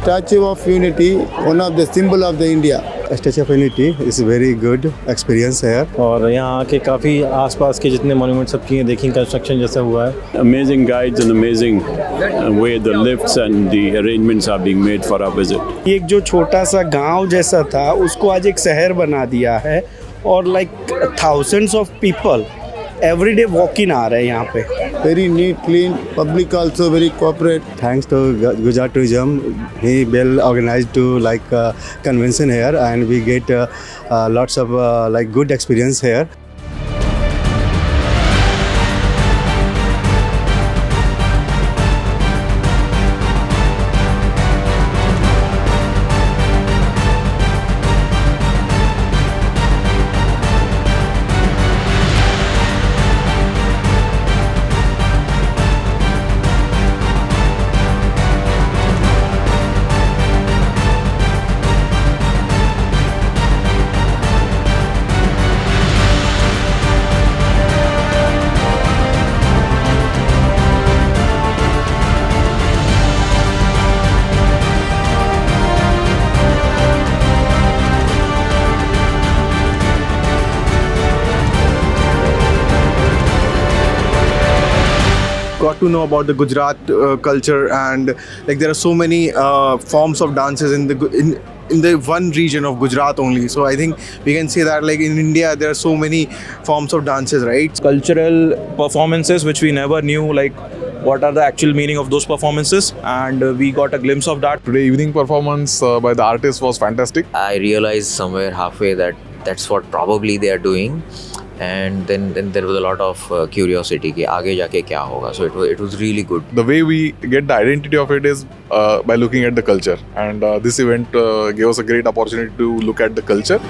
Statue of Unity, one of the symbol of the India. Statue of Unity is a very good experience here. और यहाँ आके काफ़ी आसपास के जितने मॉन्यूमेंट सब चीज़ें देखी, कंस्ट्रक्शन जैसा हुआ है. Amazing guides and amazing way the lifts and the arrangements are being made for our visit. एक जो छोटा सा गांव जैसा था उसको आज एक शहर बना दिया है और thousands of people every day walk in आ रहे हैं यहाँ पे. Very neat, clean, public also very cooperate. Thanks to Gujarat tourism, he well organized to convention here, and we get lots of good experience here. Got to know about the Gujarat culture, and there are so many forms of dances in the one region of Gujarat only. So I think we can say that in India there are so many forms of dances, right? Cultural performances which we never knew what are the actual meaning of those performances, and we got a glimpse of that. Today evening performance by the artist was fantastic. I realized somewhere halfway that that's what probably they are doing. And then there was a lot of curiosity कि आगे जाके क्या होगा. So it was really good. The way we get the identity of it is by looking at the culture, and this event gave us a great opportunity to look at the culture.